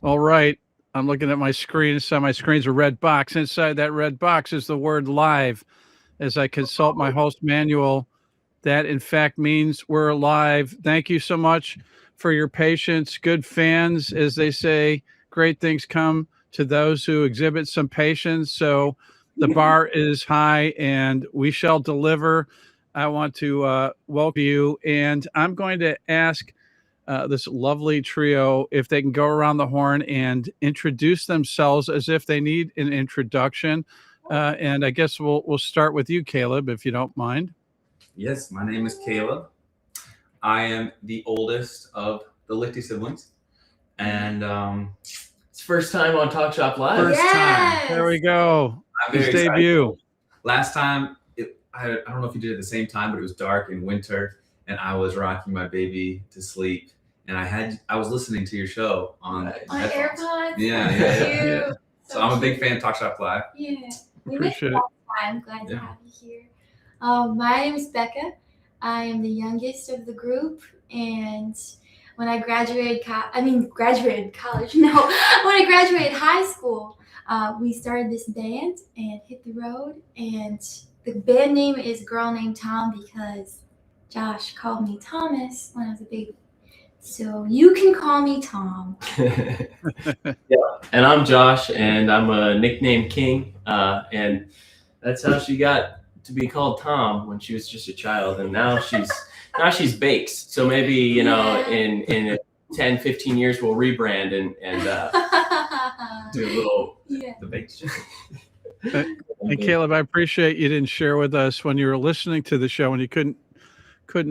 All right. I'm looking at my screen. Inside my screen's a red box. Inside that red box is the word live. As I consult my host manual, that in fact means we're live. Thank you so much for your patience. Good fans, as they say, great things come to those who exhibit some patience. So the bar is high and we shall deliver. I want to welcome you. And I'm going to ask this lovely trio if they can go around the horn and introduce themselves as if they need an introduction. And I guess we'll start with you, Caleb, if you don't mind. Yes, my name is Caleb. I am the oldest of the Lichty siblings, and It's first time on Talk Shop Live. First time. There we go. I'm His very excited. debut. Last time, I don't know if you did it at the same time, but it was dark in winter, and I was rocking my baby to sleep, and I was listening to your show on headphones. AirPods. Yeah. So I'm a big fan of Talk Shop Live. Yeah, we Appreciate met it. last time. Glad to have you here. My name is Becca. I am the youngest of the group, and when I graduated college. No, when I graduated high school, we started this band and hit the road. And the band name is Girl Named Tom because Josh called me Thomas when I was a baby. So you can call me Tom. And I'm Josh, and I'm a nickname King. And that's how she got to be called Tom when she was just a child. And now she's Bakes. So maybe, in 10, 15 years, we'll rebrand and do a little The baked show. And Caleb, I appreciate you didn't share with us when you were listening to the show and you couldn't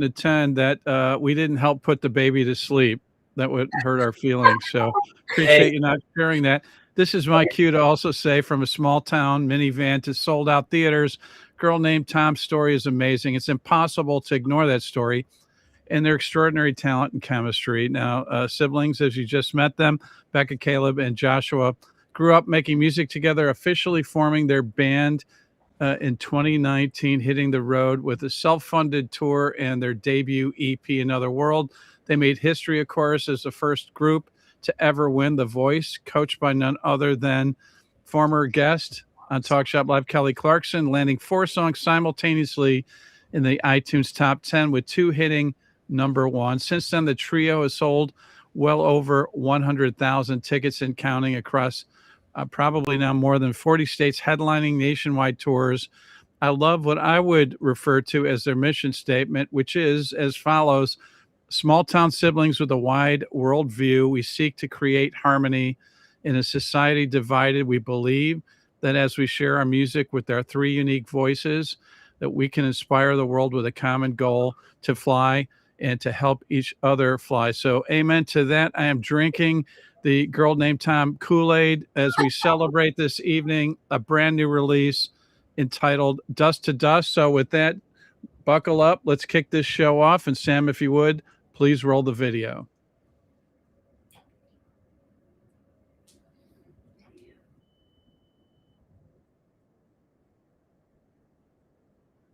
attend that we didn't help put the baby to sleep. That would hurt our feelings. So appreciate you not sharing that. This is my cue to also say, from a small town minivan to sold out theaters, Girl Named Tom's story is amazing. It's impossible to ignore that story and their extraordinary talent and chemistry. Now, siblings, as you just met them, Becca, Caleb, and Joshua, grew up making music together, officially forming their band in 2019, hitting the road with a self-funded tour and their debut EP, Another World. They made history, of course, as the first group to ever win The Voice, coached by none other than former guest on Talk Shop Live, Kelly Clarkson, landing 4 songs simultaneously in the iTunes Top 10, with 2 hitting number 1. Since then, the trio has sold well over 100,000 tickets and counting across probably now more than 40 states, headlining nationwide tours. I love what I would refer to as their mission statement, which is as follows: small town siblings with a wide worldview. We seek to create harmony in a society divided. We believe that as we share our music with our 3 unique voices, that we can inspire the world with a common goal to fly and to help each other fly. So amen to that. I am drinking the Girl Named Tom Kool-Aid as we celebrate this evening a brand new release entitled Dust to Dust. So with that, buckle up. Let's kick this show off. And Sam, if you would, please roll the video.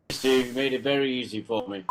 Steve made it very easy for me.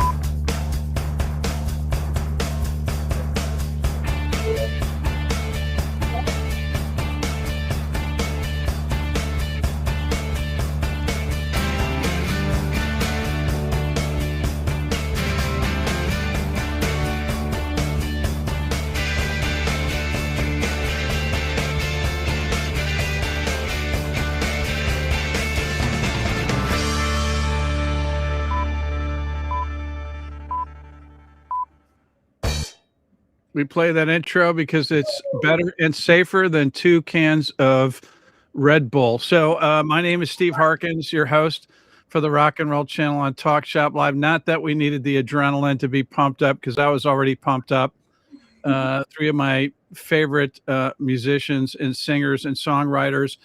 We play that intro because it's better and safer than 2 cans of Red Bull. So my name is Steve Harkins, your host for the Rock and Roll Channel on Talk Shop Live. Not that we needed the adrenaline to be pumped up, because I was already pumped up. 3 of my favorite musicians and singers and songwriters.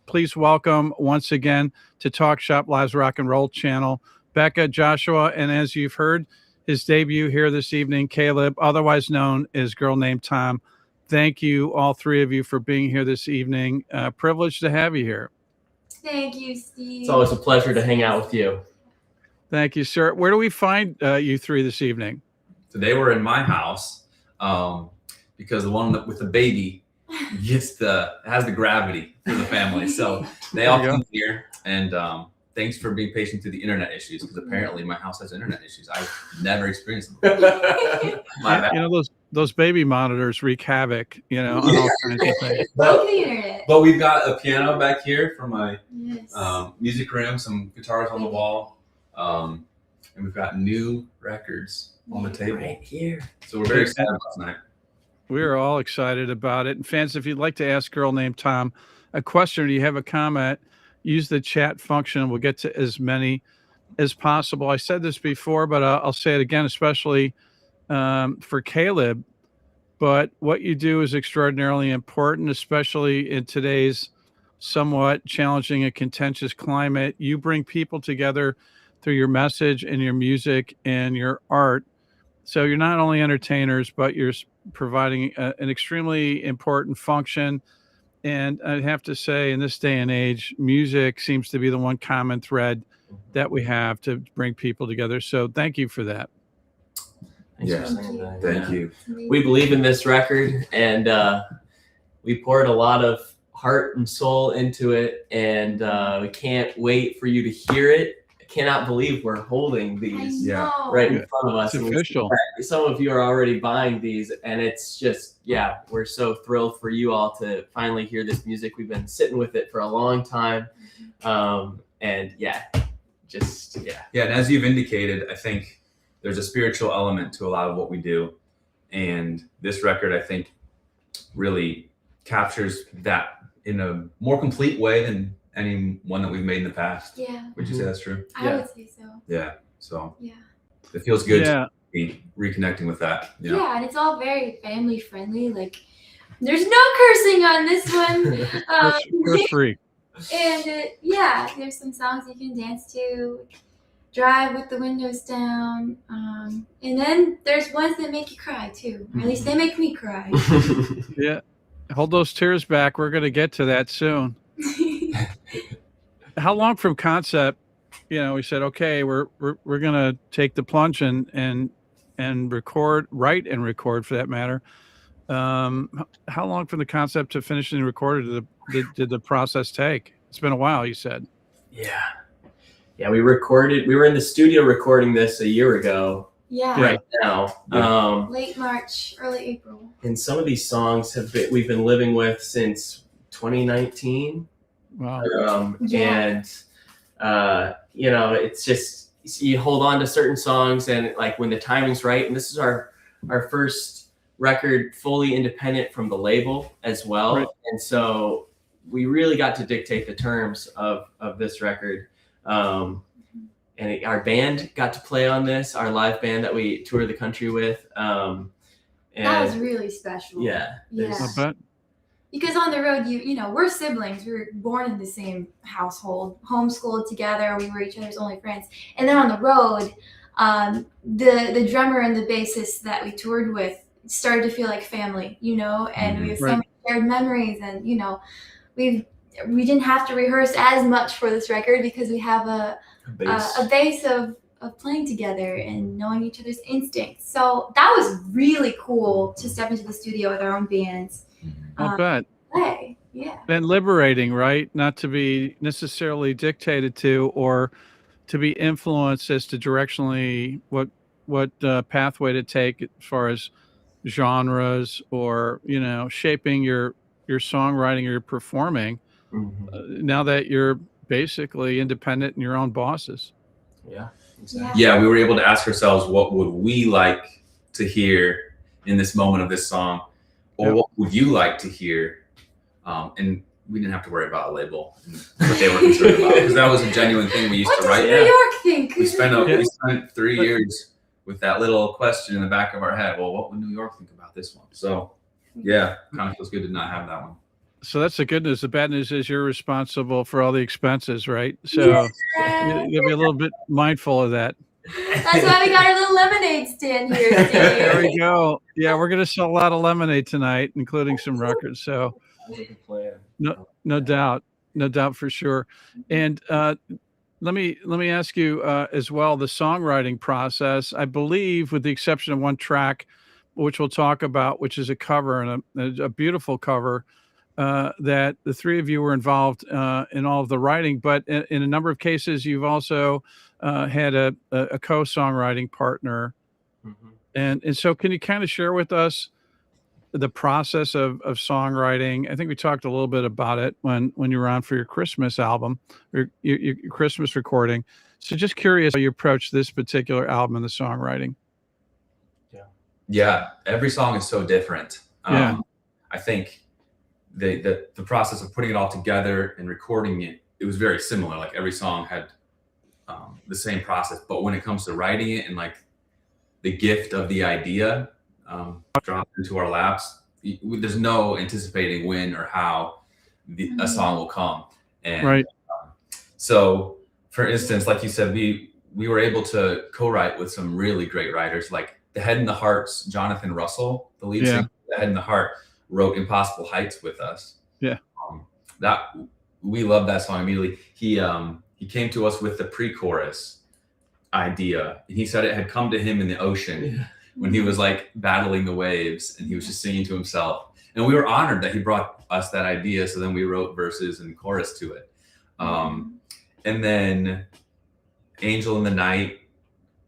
Please welcome once again to Talk Shop Live's Rock and Roll Channel, Becca, Joshua, and as you've heard, his debut here this evening, Caleb, otherwise known as Girl Named Tom. Thank you, all 3 of you, for being here this evening. Privileged to have you here. Thank you, Steve. It's always a pleasure to hang out with you. Thank you, sir. Where do we find you 3 this evening? Today we're in my house because the one with the baby has the gravity for the family. So they all come here, and thanks for being patient through the internet issues, because apparently my house has internet issues. I've never experienced them. My bad. You know, those baby monitors wreak havoc, you know, on all kinds of things. But we've got a piano back here for my music room, some guitars on the wall, and we've got new records on the table right here. So we're very excited about tonight. We are all excited about it. And fans, if you'd like to ask Girl Named Tom a question or you have a comment, use the chat function. We'll get to as many as possible. I said this before, but I'll say it again, especially for Caleb. But what you do is extraordinarily important, especially in today's somewhat challenging and contentious climate. You bring people together through your message and your music and your art. So you're not only entertainers, but you're providing an extremely important function. And I'd have to say, in this day and age, music seems to be the one common thread that we have to bring people together. So thank you for that. Thanks for saying that. Thank you. We believe in this record, and we poured a lot of heart and soul into it, and we can't wait for you to hear it. I cannot believe we're holding these right in front of us. It's official. Some of you are already buying these, and it's just, we're so thrilled for you all to finally hear this music. We've been sitting with it for a long time. And and as you've indicated, I think there's a spiritual element to a lot of what we do. And this record, I think, really captures that in a more complete way than any one that we've made in the past. Yeah. Would you say that's true? I would say so. Yeah. So yeah, it feels good to be reconnecting with that. You know? Yeah, and it's all very family friendly. Like, there's no cursing on this one. Curse free. And there's some songs you can dance to, drive with the windows down, and then there's ones that make you cry too. Or at least they make me cry. Yeah, hold those tears back. We're gonna get to that soon. How long from concept? You know, we said, okay, we're gonna take the plunge and record, write and record for that matter. How long from the concept to finishing and recorded did the process take? It's been a while, you said. Yeah, we were in the studio recording this a year ago. Yeah. Right now. Late March, early April. And some of these songs we've been living with since 2019. Wow. And it's just, you hold on to certain songs, and like when the timing's right, and this is our first record fully independent from the label as well. Right. And so we really got to dictate the terms of this record. And our band got to play on this, our live band that we toured the country with. And that was really special. Yeah. I bet. Because on the road, we're siblings. We were born in the same household, homeschooled together. We were each other's only friends. And then on the road, the drummer and the bassist that we toured with started to feel like family, and we have so many shared memories. And, we didn't have to rehearse as much for this record because we have a base of playing together and knowing each other's instincts. So that was really cool to step into the studio with our own bands. I bet. Yeah. And liberating, right? Not to be necessarily dictated to or to be influenced as to directionally what pathway to take as far as genres or, shaping your songwriting or your performing. Now that you're basically independent and your own bosses. Yeah, exactly. Yeah, we were able to ask ourselves, what would we like to hear in this moment of this song? Or what would you like to hear? And we didn't have to worry about a label and what they were concerned about, because that was a genuine thing we used to write. What does New York think? We spent 3 years with that little question in the back of our head. Well, what would New York think about this one? So, kind of feels good to not have that one. So that's the good news. The bad news is you're responsible for all the expenses, right? So you'll be a little bit mindful of that. That's why we got our little lemonade stand here. There we go. Yeah, we're gonna sell a lot of lemonade tonight, including some records. So no doubt for sure. And let me ask you as well, the songwriting process. I believe, with the exception of one track, which we'll talk about, which is a cover and a beautiful cover. That the three of you were involved in all of the writing, but in a number of cases, you've also had a co-songwriting partner. Mhm. And so, can you kind of share with us the process of songwriting? I think we talked a little bit about it when you were on for your Christmas album, or your Christmas recording. So, just curious how you approach this particular album and the songwriting. Yeah, every song is so different. Yeah. I think the process of putting it all together and recording it, it was very similar. Like every song had the same process, but when it comes to writing it and like the gift of the idea dropped into our laps, there's no anticipating when or how a song will come. And Right. So, for instance, like you said, we were able to co-write with some really great writers, like The Head and the Heart's Jonathan Russell, the lead singer of The Head and the Heart, wrote Impossible Heights with us. Yeah. That we loved that song immediately. He came to us with the pre-chorus idea, and he said it had come to him in the ocean when he was like battling the waves, and he was just singing to himself. And we were honored that he brought us that idea. So then we wrote verses and chorus to it. And then Angel in the Night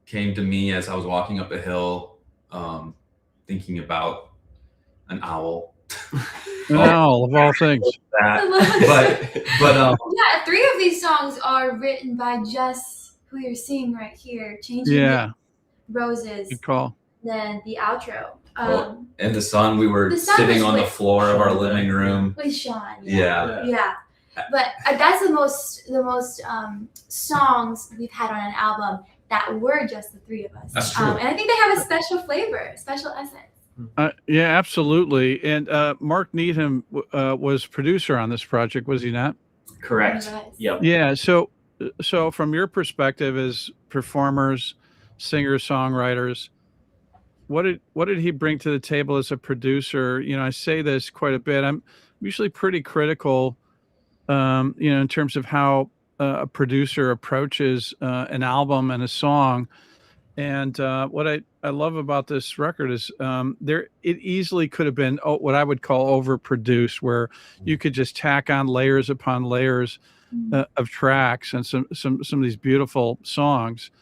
came to me as I was walking up a hill, thinking about an owl. An owl of all things. But yeah, 3 of these songs are written by just who you're seeing right here. Changing the Roses. Good call. Then the outro. In the sun, we were sitting on the floor of our living room With Sean. Yeah. But that's the most songs we've had on an album that were just the 3 of us. That's true. And I think they have a special flavor, special essence. Yeah, absolutely. And Mark Needham was producer on this project, was he not? Correct. Yep. Yeah. So from your perspective as performers, singers, songwriters, what did he bring to the table as a producer? You know, I say this quite a bit. I'm usually pretty critical, in terms of how a producer approaches an album and a song. And what I love about this record is it easily could have been what I would call overproduced, where you could just tack on layers upon layers of tracks and some of these beautiful songs.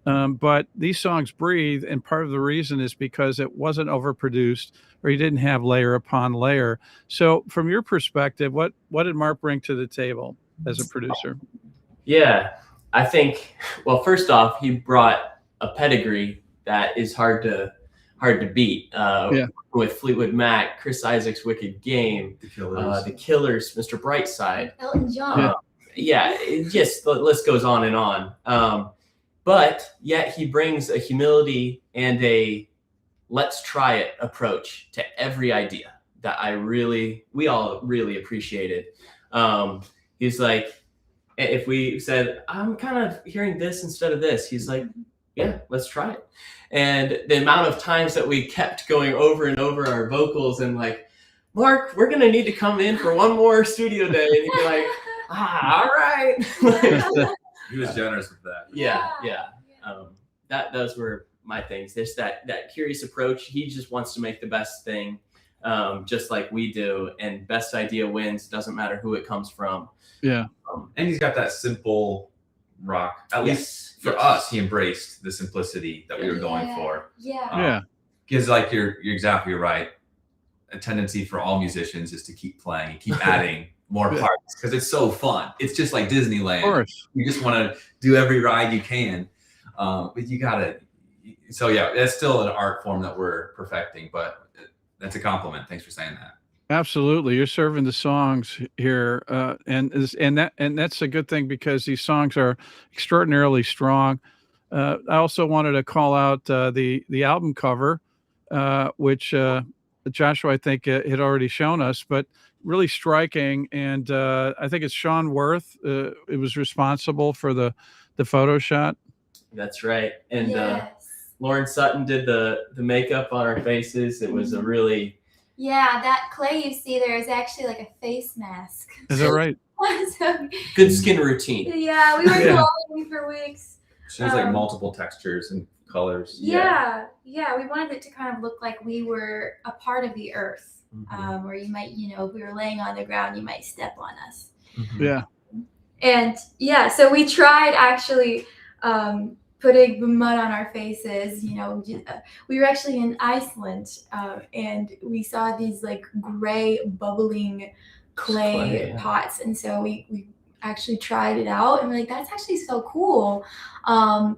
But these songs breathe, and part of the reason is because it wasn't overproduced, or you didn't have layer upon layer. So from your perspective, what did Mark bring to the table as a producer? Yeah, I think, well, first off, he brought a pedigree that is hard to beat. With Fleetwood Mac, Chris Isaak's Wicked Game, The Killers, Mr. Brightside, Elton John. It just, the list goes on and on. But yet he brings a humility and a let's try it approach to every idea that we all really appreciated. He's like, if we said, I'm kind of hearing this instead of this, he's like, yeah, let's try it. And the amount of times that we kept going over and over our vocals and like, Mark, we're going to need to come in for one more studio day. And he'd be like, all right. He was generous with that. Yeah. Those were my things. There's that curious approach. He just wants to make the best thing, just like we do. And best idea wins. Doesn't matter who it comes from. Yeah. And he's got that simple rock. At least for us, he embraced the simplicity that we were going for. Because like you're exactly right. A tendency for all musicians is to keep playing and keep adding more parts because it's so fun. It's just like Disneyland. Of course. You just want to do every ride you can. But you gotta. So yeah, that's still an art form that we're perfecting, but that's a compliment. Thanks for saying that. Absolutely, you're serving the songs here, and that's a good thing because these songs are extraordinarily strong. I also wanted to call out the album cover, which Joshua I think had already shown us, but really striking. And I think it's Sean Worth. It was responsible for the photo shot. That's right, and Lauren Sutton did the makeup on our faces. It was a really that clay you see there is actually like a face mask. Is that right? Good skin routine. Yeah, we were following for weeks. She has like multiple textures and colors. Yeah, we wanted it to kind of look like we were a part of the earth, or you might, if we were laying on the ground, you might step on us. Yeah. And so we tried actually putting mud on our faces. We were actually in Iceland, and we saw these like gray bubbling clay pots, and so we actually tried it out, and we're like, that's actually so cool.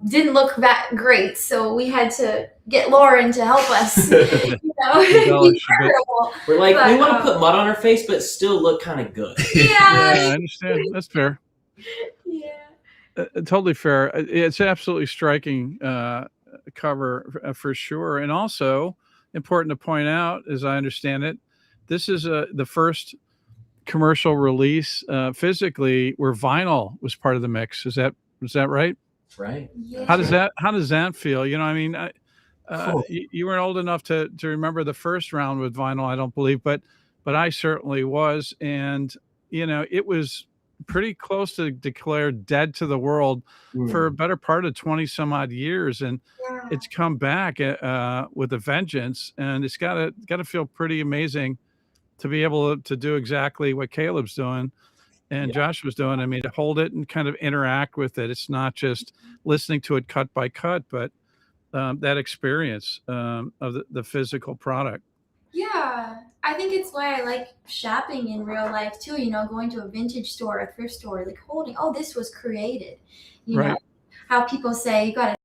Didn't look that great, so we had to get Lauren to help us. We're like, we want to put mud on our face, but still look kind of good. Yeah, I understand. That's fair. Yeah. Totally fair. It's absolutely striking cover for sure. And also important to point out, as I understand it, this is the first commercial release physically where vinyl was part of the mix. Is that right? Right. Yeah. How does that feel? I mean, you weren't old enough to remember the first round with vinyl, I don't believe, but I certainly was. And, it was pretty close to declare dead to the world for a better part of 20 some odd years. And it's come back with a vengeance, and it's got to feel pretty amazing to be able to do exactly what Caleb's doing and Josh was doing. I mean, to hold it and kind of interact with it. It's not just listening to it cut by cut, but that experience of the physical product. Yeah, I think it's why I like shopping in real life too. Going to a vintage store, a thrift store, like holding, oh, this was created. Right. How people say you got to.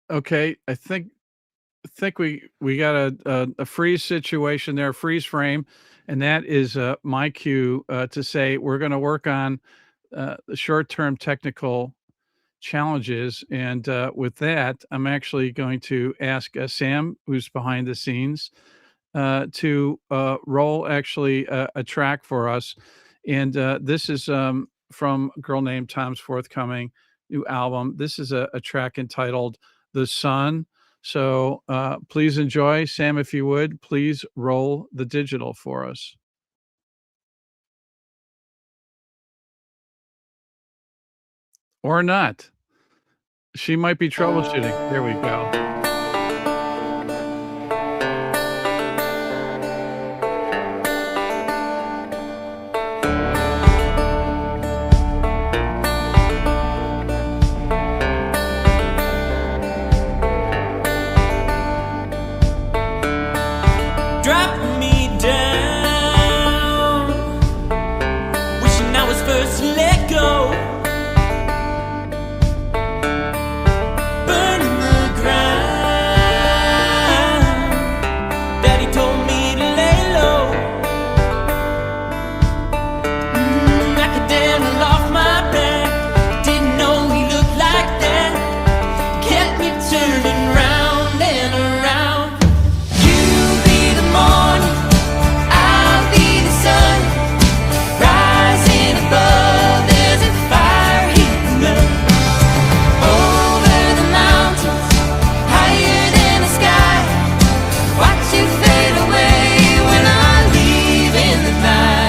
Okay, I think we got a freeze situation there, freeze frame, and that is my cue to say we're going to work on the short-term technical challenges. And with that, I'm actually going to ask Sam, who's behind the scenes, to roll actually a track for us. And this is from a girl named Tom's forthcoming new album. This is a track entitled The Sun. So please enjoy. Sam, if you would, please roll the digital for us. Or not. She might be troubleshooting. There we go. Drop me down, wishing I was first to let go. Burning the ground. Daddy told me to lay low. I could dandle off my back. Didn't know he looked like that. Kept me turning round and around. You'll be the morning, I'll be the sun. Rising above, there's a fire heating up. Over the mountains, higher than the sky. Watch you fade away when I leave in the night.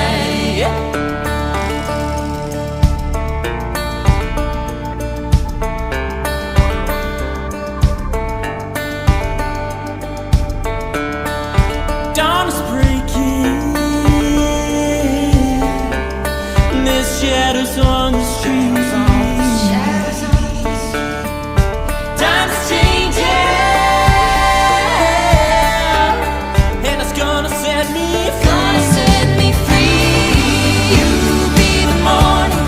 Dawn is breaking. There's shadows on the street. Time's changing, and it's gonna set me free. You'll be the morning,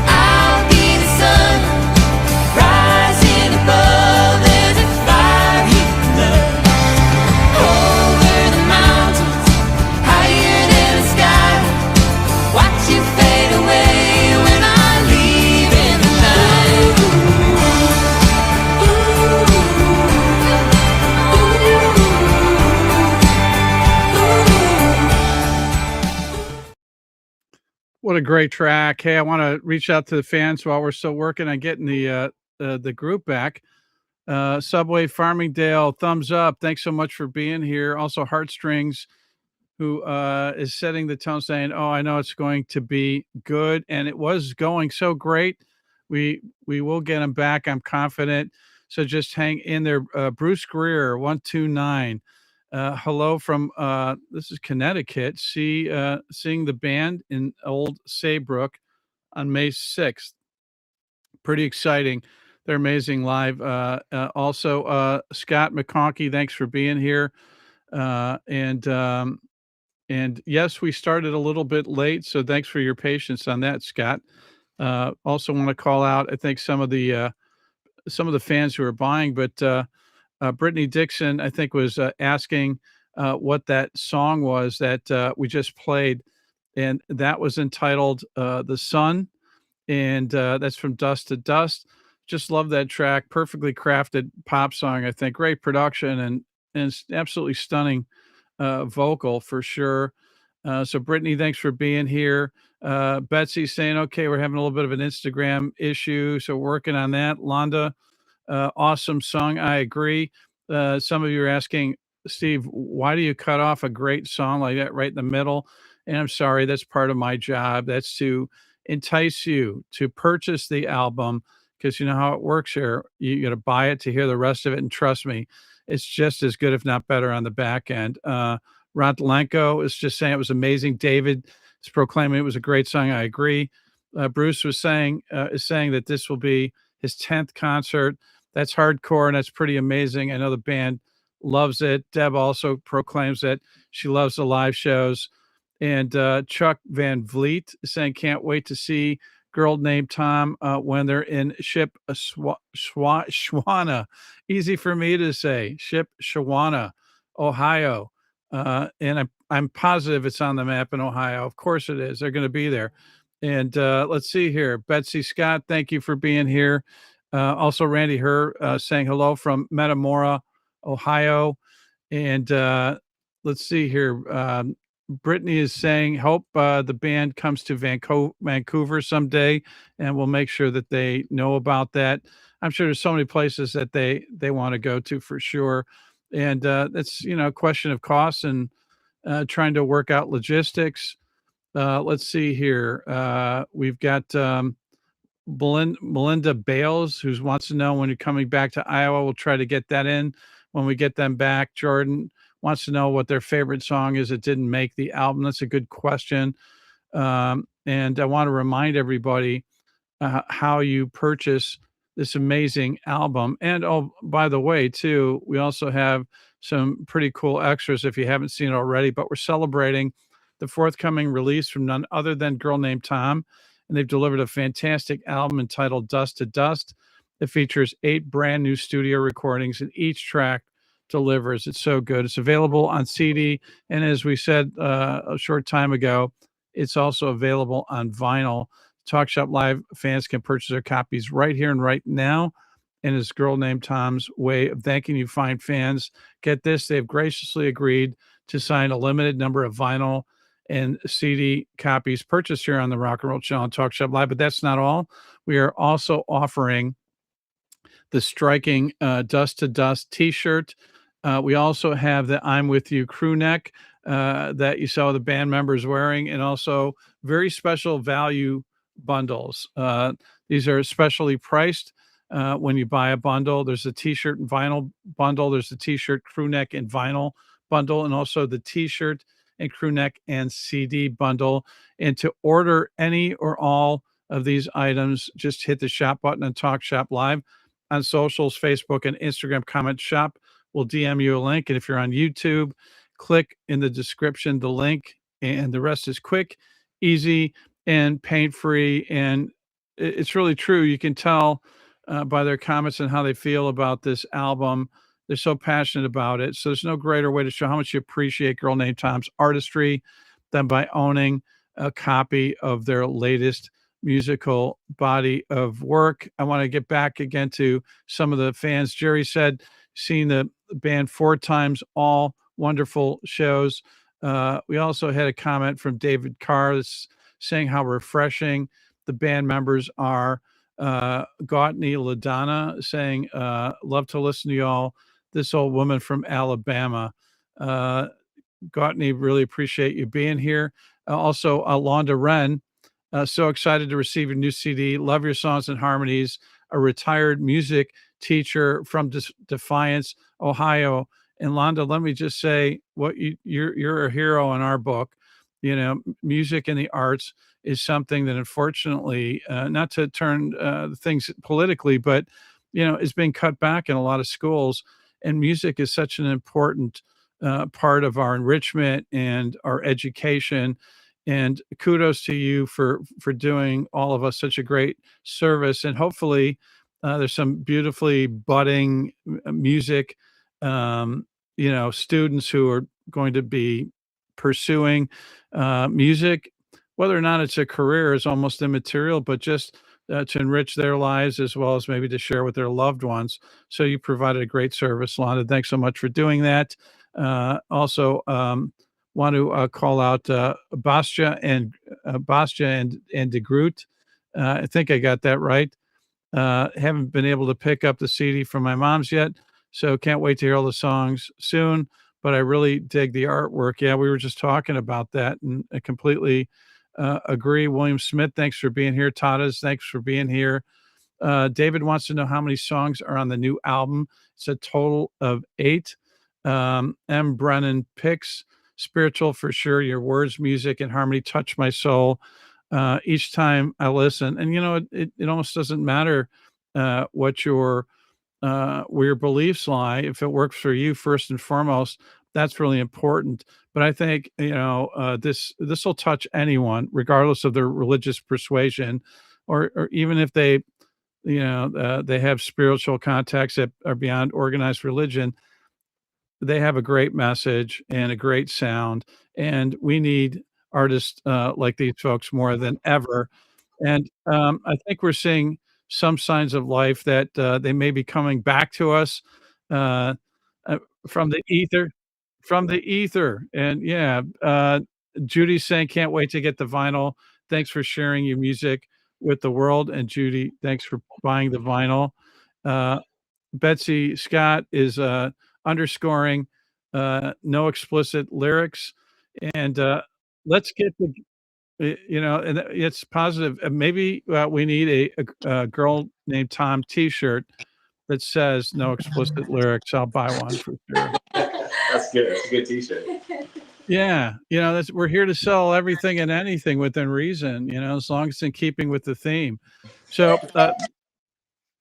I'll be the sun. Rising above, there's a fire heating up. Over the mountains, higher than the sky. Watch you fade away when I leave in the night. What a great track. Hey, I want to reach out to the fans while we're still working on getting the group back. Subway Farmingdale, thumbs up. Thanks so much for being here. Also, Heartstrings, who is setting the tone, saying, "Oh, I know it's going to be good," and it was going so great. We will get him back. I'm confident. So just hang in there. Bruce Greer, 129. Hello from this is Connecticut. Seeing the band in Old Saybrook on May 6th. Pretty exciting. They're amazing live. Also, Scott McConkey, thanks for being here. And yes, we started a little bit late, so thanks for your patience on that, Scott. Also want to call out, I think some of the fans who are buying, but Brittany Dixon, I think, was asking what that song was that we just played, and that was entitled "The Sun," and that's from Dust to Dust. Just love that track. Perfectly crafted pop song, I think. Great production and it's absolutely stunning vocal for sure. So Brittany, thanks for being here. Betsy saying, okay, we're having a little bit of an Instagram issue, so working on that. Londa, awesome song. I agree. Some of you are asking, Steve, why do you cut off a great song like that right in the middle? And I'm sorry, that's part of my job. That's to entice you to purchase the album because you know how it works here. You got to buy it to hear the rest of it. And trust me, it's just as good, if not better, on the back end. Rotlenko is just saying it was amazing. David is proclaiming it was a great song. I agree. Bruce was saying is saying that this will be his 10th concert. That's hardcore and that's pretty amazing. I know the band loves it. Deb also proclaims that she loves the live shows. And Chuck Van Vliet is saying, can't wait to see Girl Named Tom when they're in Ship Shawana. Easy for me to say. Ship Shawana, Ohio. And I'm positive it's on the map in Ohio. Of course it is. They're going to be there. And let's see here. Betsy Scott, thank you for being here. Also, Randy Herr saying hello from Metamora, Ohio. And let's see here. Brittany is saying, hope the band comes to Vancouver someday, and we'll make sure that they know about that. I'm sure there's so many places that they want to go to for sure. And it's, a question of costs and trying to work out logistics. Let's see here. We've got Melinda Bales, who wants to know when you're coming back to Iowa. We'll try to get that in when we get them back. Jordan wants to know what their favorite song is that didn't make the album. That's a good question. And I want to remind everybody how you purchase this amazing album. And oh, by the way, too, we also have some pretty cool extras if you haven't seen it already, but we're celebrating the forthcoming release from none other than Girl Named Tom. And they've delivered a fantastic album entitled Dust to Dust. It features 8 brand new studio recordings, and each track delivers. It's so good. It's available on CD. And as we said a short time ago, it's also available on vinyl. TalkShopLive fans can purchase their copies right here and right now. And it's Girl Named Tom's way of thanking you fine fans. Get this, they've graciously agreed to sign a limited number of vinyl and CD copies purchased here on the Rock and Roll Channel on Talk Shop Live. But that's not all. We are also offering the striking Dust to Dust t-shirt. We also have the I'm With You crew neck that you saw the band members wearing, and also very special value bundles. These are specially priced when you buy a bundle. There's a t-shirt and vinyl bundle. There's a t-shirt, crew neck, and vinyl bundle, and also the t-shirt and crew neck and CD bundle. And to order any or all of these items, just hit the shop button and Talk Shop Live on socials, Facebook and Instagram. Comment shop. We'll DM you a link. And if you're on YouTube, click in the description the link, and the rest is quick, easy, and pain-free. And it's really true. You can tell by their comments and how they feel about this album. They're so passionate about it. So there's no greater way to show how much you appreciate Girl Named Tom's artistry than by owning a copy of their latest musical body of work. I want to get back again to some of the fans. Jerry said, seen the band 4 times, all wonderful shows. We also had a comment from David Carr that's saying how refreshing the band members are. Gautney LaDonna saying, love to listen to y'all. This old woman from Alabama. Gautney, really appreciate you being here. Also, Londa Wren, so excited to receive your new CD. Love your songs and harmonies. A retired music teacher from Defiance, Ohio. And Londa, let me just say, you're a hero in our book. You know, music and the arts is something that, unfortunately, not to turn things politically, but is being cut back in a lot of schools. And music is such an important part of our enrichment and our education. And kudos to you for doing all of us such a great service. And hopefully, there's some beautifully budding music, students who are going to be pursuing music. Whether or not it's a career is almost immaterial, but just to enrich their lives as well as maybe to share with their loved ones. So you provided a great service, Londa. Thanks so much for doing that. Also, want to call out Bastia and De Groot. I think I got that right. Haven't been able to pick up the CD from my mom's yet, so can't wait to hear all the songs soon. But I really dig the artwork. Yeah, we were just talking about that, and I completely agree. William Smith, thanks for being here. Tadas, thanks for being here. David wants to know how many songs are on the new album. It's a total of 8. M. Brennan picks spiritual for sure. Your words, music, and harmony touch my soul each time I listen. And it almost doesn't matter what where your beliefs lie. If it works for you first and foremost, that's really important. But I think this will touch anyone, regardless of their religious persuasion, or even if they they have spiritual contacts that are beyond organized religion. They have a great message and a great sound, and we need artists like these folks more than ever. And I think we're seeing some signs of life that they may be coming back to us uh, from the ether, And yeah, Judy's saying, "Can't wait to get the vinyl. Thanks for sharing your music with the world." And Judy, thanks for buying the vinyl. Uh, Betsy Scott is underscoring no explicit lyrics, and let's get the and it's positive. Maybe we need a girl named Tom T-shirt that says no explicit lyrics. I'll buy one for sure. That's good. That's a good T-shirt. Yeah, we're here to sell everything and anything within reason. As long as it's in keeping with the theme. So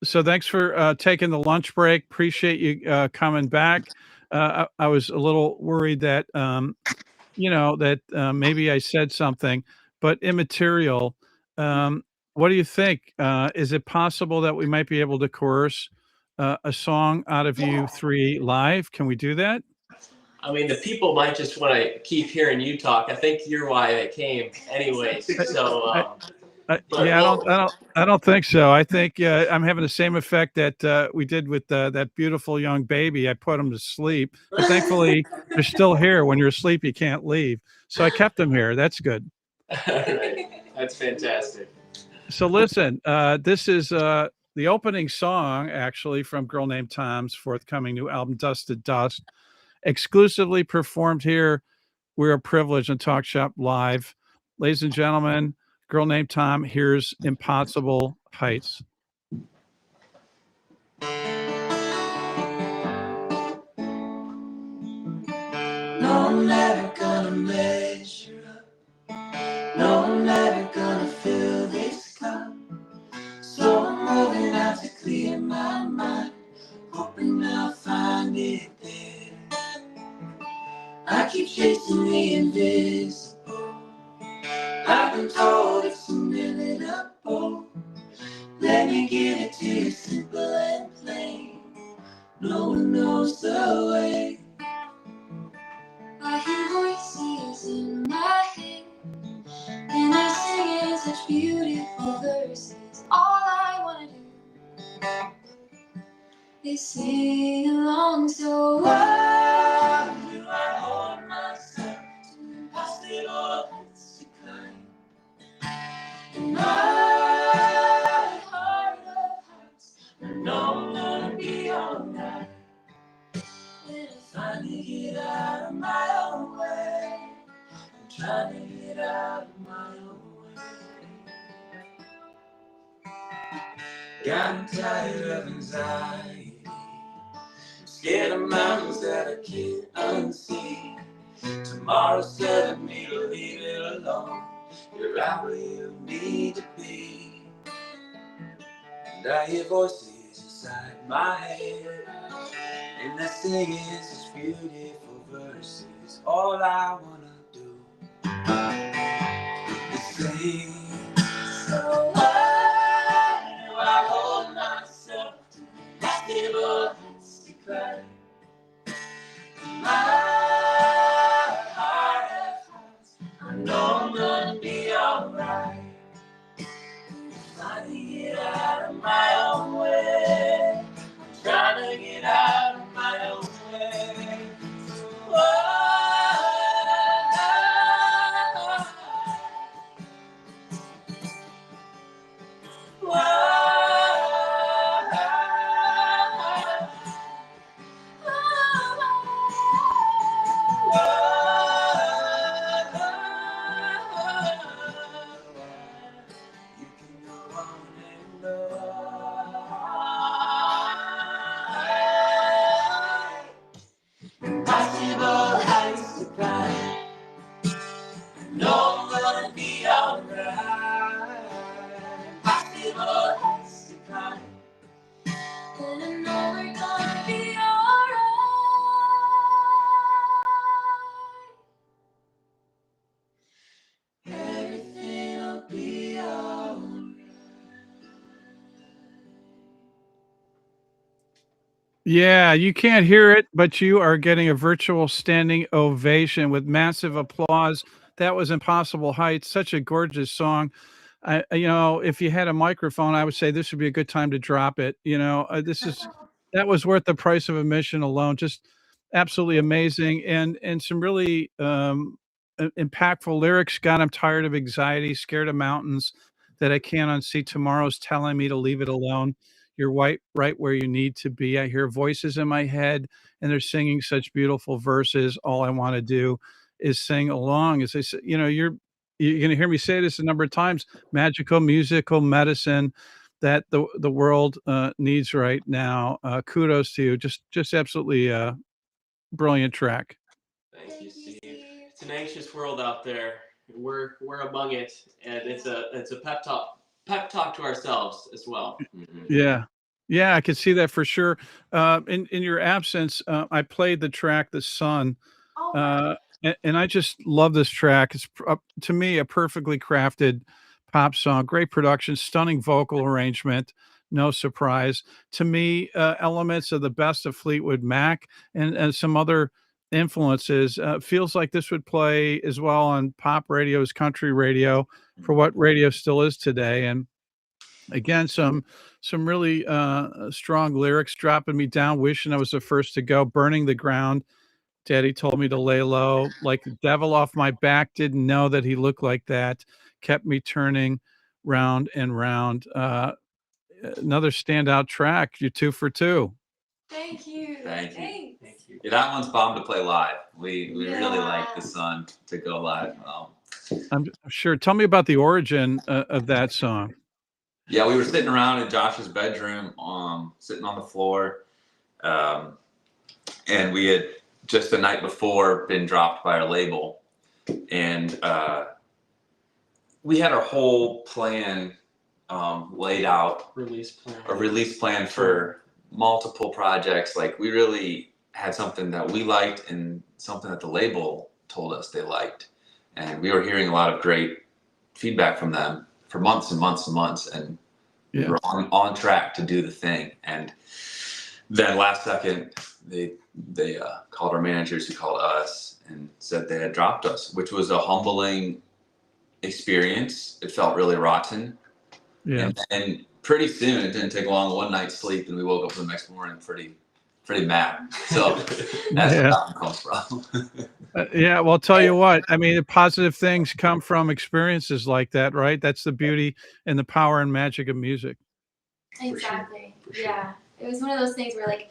thanks for taking the lunch break. Appreciate you coming back. I was a little worried that maybe I said something, but immaterial. What do you think? Is it possible that we might be able to coerce a song out of you three live? Can we do that? I mean, the people might just want to keep hearing you talk. I think you're why they came, anyways. So. I don't think so. I think I'm having the same effect that we did with that beautiful young baby. I put him to sleep, but thankfully they're still here. When you're asleep, you can't leave. So I kept them here. That's good. All right. That's fantastic. So listen, this is the opening song, actually, from Girl Named Tom's forthcoming new album, Dust to Dust, exclusively performed here. We're privileged on Talk Shop Live. Ladies and gentlemen, Girl Named Tom, here's Impossible Heights. No, I'm never gonna measure up. No, I'm never gonna fill this cup. So I'm moving out to clear my mind, hoping I'll find it there. I keep chasing the invisible. I've been told it's inevitable. Let me give it to you simple and plain. No one knows the way. I hear voices in my head, and I sing in such beautiful verses. All I wanna do is sing along. So why do I hold myself to impossible heights to climb? In my heart of hearts, I know I'm gonna be alright. When I finally get out of my own way. trying to get out of my own way. Gotten tired of anxiety, scared of mountains that I can't unsee. Tomorrow's telling me to leave it alone. You're right where you need to be. And I hear voices inside my head, and they're singing such beautiful verses. All I wanna do is sing. So why do I hold myself to impossible heights to climb? My heart has hearts, I know I'm gonna be alright. Trying to get out of my own way. I'm trying to get out of my own way. You can go on and on. Impossible heights to climb. No, I'm gonna be alright. Impossible heights to climb. And I know we're gonna be alright. Everything'll be alright. Yeah, you can't hear it, but you are getting a virtual standing ovation with massive applause. That was Impossible Heights, such a gorgeous song. If you had a microphone, I would say this would be a good time to drop it. That was worth the price of admission alone. Just absolutely amazing, and some really impactful lyrics. God, I'm tired of anxiety, scared of mountains that I can't unsee. Tomorrow's telling me to leave it alone. You're right where you need to be. I hear voices in my head, and they're singing such beautiful verses. All I want to do is sing along. As I said, you're going to hear me say this a number of times. Magical musical medicine that the world needs right now. Kudos to you. Just absolutely brilliant track. Thank you, Steve. It's an anxious world out there. We're among it, and it's a pep talk to ourselves as well. Mm-hmm. Yeah. Yeah, I could see that for sure. In your absence, I played the track "The Sun," and I just love this track. It's to me a perfectly crafted pop song, great production, stunning vocal arrangement. No surprise to me. Elements of the best of Fleetwood Mac and some other influences. Feels like this would play as well on pop radio as country radio for what radio still is today. And again, some really strong lyrics, dropping me down, wishing I was the first to go, burning the ground. Daddy told me to lay low, like the devil off my back. Didn't know that he looked like that. Kept me turning round and round. Another standout track. You're 2 for 2. Thank you. Thank you. Thanks. Thank you. Yeah, that one's bound to play live. We really Yeah. like The Sun to go live. I'm sure. Tell me about the origin of that song. Yeah, we were sitting around in Josh's bedroom, sitting on the floor, and we had just the night before been dropped by our label, and we had our whole plan laid out, a release plan for multiple projects. Like, we really had something that we liked and something that the label told us they liked, and we were hearing a lot of great feedback from them for months and months and months, and we were on track to do the thing. And then last second, they called our managers, who called us and said they had dropped us, which was a humbling experience. It felt really rotten. Yeah. And pretty soon, it didn't take long, one night's sleep, and we woke up the next morning pretty mad. So that's where that one comes from. Yeah, well, I'll tell you what, I mean, positive things come from experiences like that, right? That's the beauty and the power and magic of music. Exactly. For sure. Yeah. It was one of those things where, like,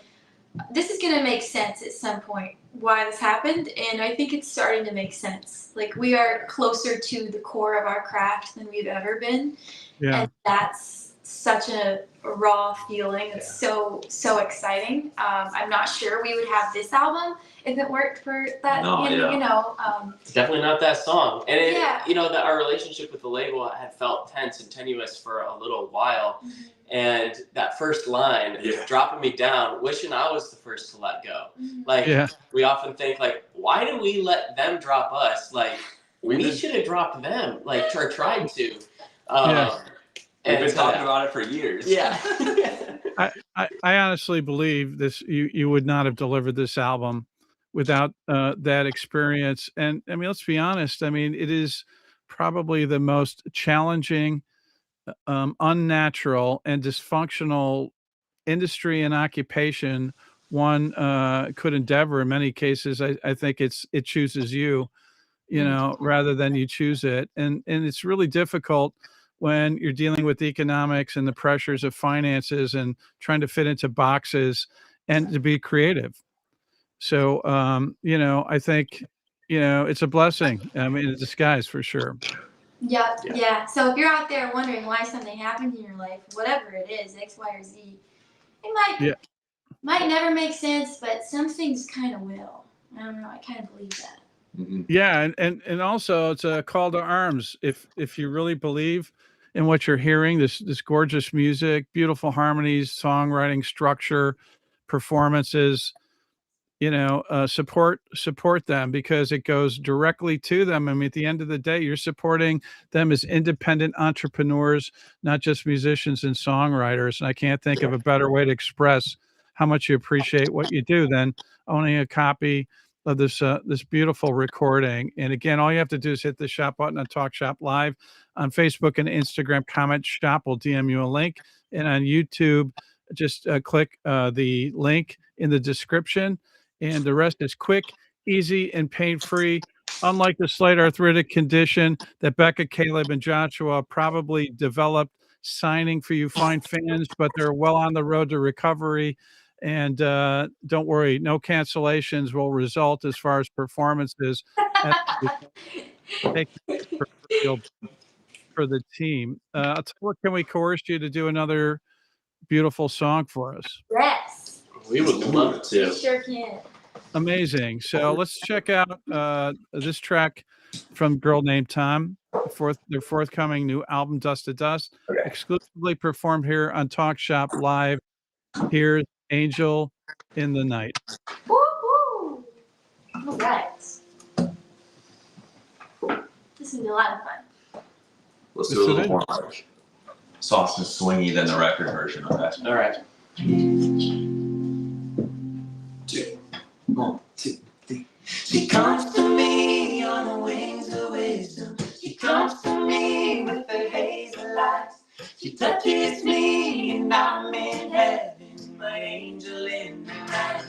this is gonna make sense at some point why this happened, and I think it's starting to make sense. Like, we are closer to the core of our craft than we've ever been, Yeah. and that's such a raw feeling. It's so exciting. I'm not sure we would have this album if it weren't for that. It's definitely not that song. And it, Yeah. you know, that our relationship with the label had felt tense and tenuous for a little while. Mhm. And that first line is dropping me down, wishing I was the first to let go. Mhm. Like, Yeah. we often think, like, why did we let them drop us? Like, we should have dropped them, like, or tried to. We've been talking about it for years. Yeah. I honestly believe this. You would not have delivered this album without that experience. And I mean, let's be honest. I mean, it is probably the most challenging, unnatural, and dysfunctional industry and occupation one could endeavor. In many cases, I think it chooses you, rather than you choose it. And it's really difficult when you're dealing with economics and the pressures of finances and trying to fit into boxes and to be creative. So, I think, it's a blessing. I mean, in disguise for sure. Yeah. So if you're out there wondering why something happened in your life, whatever it is, X, Y, or Z, it might never make sense, but some things kind of will. I don't know. I kind of believe that. Mm-hmm. Yeah, and also it's a call to arms. If you really believe in what you're hearing, this gorgeous music, beautiful harmonies, songwriting, structure, performances, support them because it goes directly to them. I mean, at the end of the day, you're supporting them as independent entrepreneurs, not just musicians and songwriters. And I can't think of a better way to express how much you appreciate what you do than owning a copy of this beautiful recording. And again, all you have to do is hit the shop button on Talk Shop Live on Facebook and Instagram. Comment shop, will DM you a link, and on YouTube, just click the link in the description. And the rest is quick, easy, and pain-free. Unlike the slight arthritic condition that Becca, Caleb, and Joshua probably developed, signing for you fine fans, but they're well on the road to recovery. And don't worry, no cancellations will result as far as performances. As we take for the team. I'll tell you what, can we coerce you to do another beautiful song for us? Yes. We would love to. We sure can. Amazing. So let's check out this track from a girl named Tom, their forthcoming new album, Dust to Dust, exclusively performed here on Talk Shop Live. Here's Angel in the Night. Woo-hoo. All right. This is a lot of fun. Let's do a little more like soft and swingy than the record version of that. All right. 1, 2, 3. She comes to me on the wings of wisdom. She comes to me with her hazel eyes. She touches me and I'm in heaven, my angel in the night.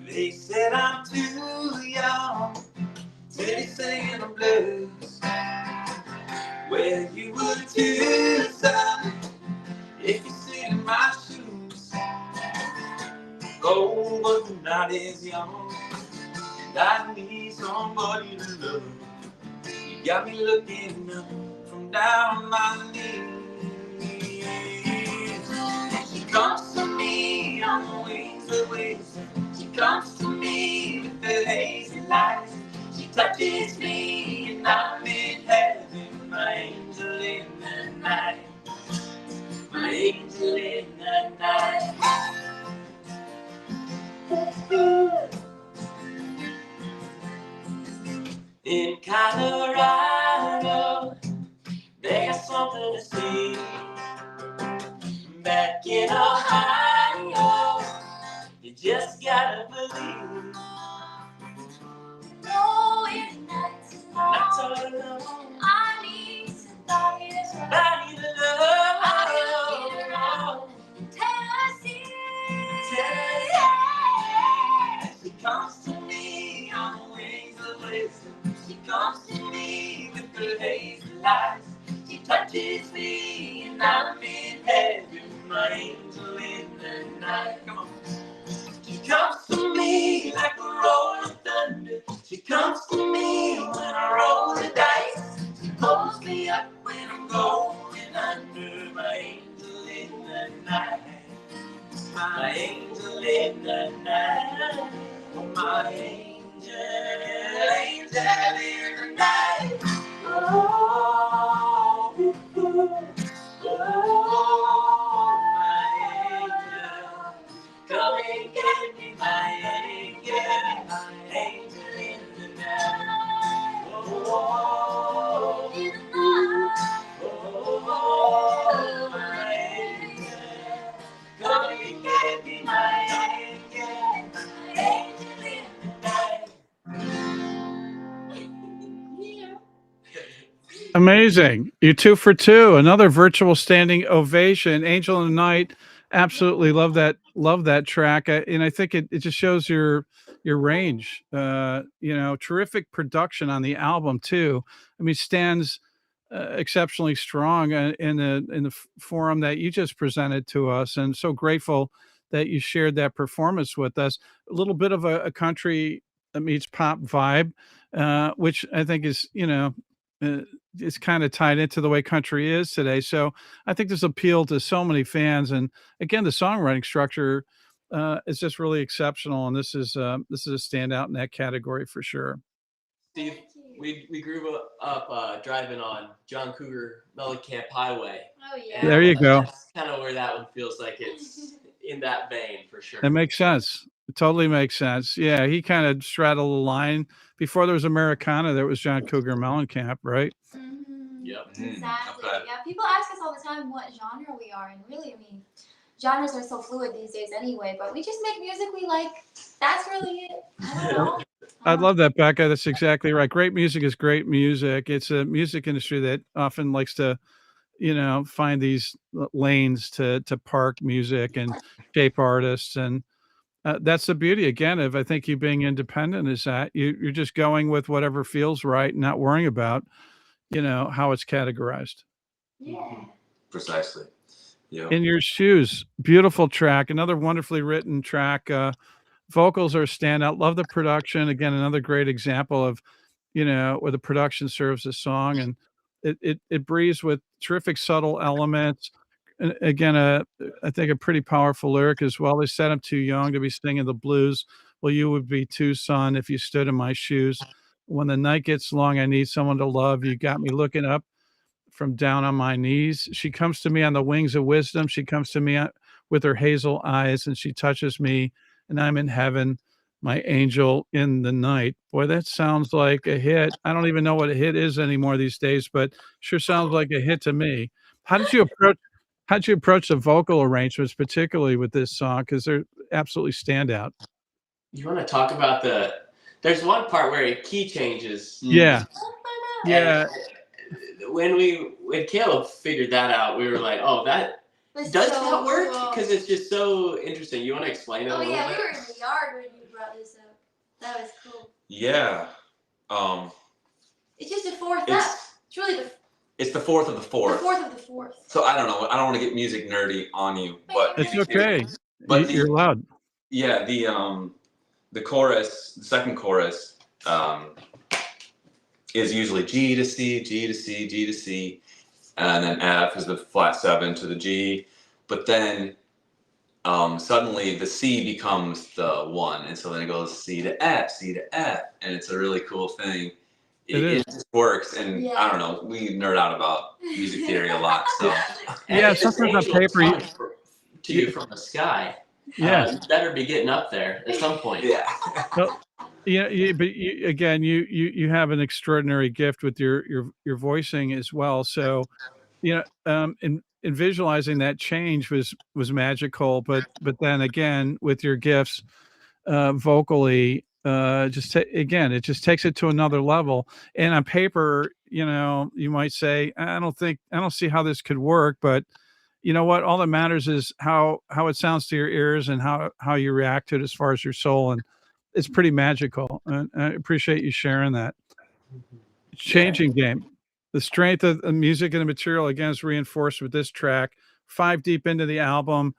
They said I'm too young to be singing the blues. Well, you would too, son, if you sit in my shoes. Oh, but I'm not as young, and I need somebody to love. You got me looking up from down on my knees. She comes to me on the wings of wisdom. She comes to me with the hazy lights. She touches me and I'm in heaven, my angel in the night. My angel in the night. In Colorado, there's something to see. Back in Ohio, you just gotta believe. No, it's not too Not so long. alone. I need somebody to love. Somebody to love. Tennessee. She comes to me on the wings of wisdom. She comes to me with her hazel eyes. She touches touches me and I'm in heaven, my angel in the night. Come on. She comes to me like a roll of thunder. She comes to me when I roll the dice. She pulls me up when I'm going under. My angel in the night. My angel in the night. Oh, my angel, angel in the night. Oh, oh, my angel. Come and get me, my angel in the night. Oh, oh, my angel. Come and get me, my angel in the night. Amazing. You 2 for 2. Another virtual standing ovation. Angel in the Night. Absolutely love that track. And I think it just shows your range. Terrific production on the album too. I mean, stands exceptionally strong in the forum that you just presented to us, and so grateful that you shared that performance with us. A little bit of a country meets pop vibe, which I think is is kind of tied into the way country is today. So I think this appealed to so many fans, and again, the songwriting structure is just really exceptional, and this is a standout in that category for sure. Steve, we grew up driving on John Cougar Mellencamp Highway. Oh yeah. There you go. That's kind of where that one feels like it's in that vein for sure. That makes sense. It totally makes sense. Yeah, he kind of straddled the line. Before there was Americana, there was John Cougar Mellencamp, right? Yep. Exactly. Okay. Yeah, people ask us all the time what genre we are, and really, I mean, genres are so fluid these days anyway. But we just make music we like. That's really it. I don't know. I love that, Becca. That's exactly right. Great music is great music. It's a music industry that often likes to, find these lanes to park music and shape artists, and that's the beauty again of I think you being independent is that you're just going with whatever feels right, and not worrying about how it's categorized. Yeah. Precisely. Yeah. In Your Shoes, beautiful track, another wonderfully written track. Vocals are a standout. Love the production. Again, another great example of where the production serves the song, and it breathes with terrific subtle elements. And again, I think a pretty powerful lyric as well. They said I'm too young to be singing the blues. Well, you would be too, son, if you stood in my shoes. When the night gets long, I need someone to love. You got me looking up from down on my knees. She comes to me on the wings of wisdom. She comes to me with her hazel eyes, and she touches me, and I'm in heaven, my angel in the night. Boy, that sounds like a hit. I don't even know what a hit is anymore these days, but sure sounds like a hit to me. How did you approach the vocal arrangements, particularly with this song? Because they're absolutely standout. You want to talk about there's one part where a key changes. Yeah. Yeah. When Caleb figured that out, we were like, oh, that That's does so that work? cool. Because it's just so interesting. You want to explain it a Oh little yeah, bit? we were in the yard when you brought this up. That was cool. Yeah. It's just a fourth It's- up. It's really It's the fourth of the the fourth. fourth of the fourth. So I don't know. I don't want to get music nerdy on you, but It's okay. But You're loud. yeah, the chorus, the second chorus, is usually G to C, G to C, G to C, and then F is the flat 7 to the G. But then suddenly the C becomes the 1, and so then it goes C to F, C to F, and it's a really cool thing. It just works, and Yeah. I don't know. We nerd out about music theory a lot, so And Yeah, if this sometimes on angel paper you- comes to you from the sky. Yeah. You better be getting up there at some point. yeah. Yeah, but again, you have an extraordinary gift with your voicing as well. So, in visualizing that change was magical. But then again, with your gifts, vocally, again, it just takes it to another level. And on paper, you might say, I don't see how this could work, but you know what? All that matters is how it sounds to your ears and how you react to it as far as your soul, and it's pretty magical. And I appreciate you sharing that. Changing game. The strength of the music and the material again is reinforced with this track. 5 deep into the album,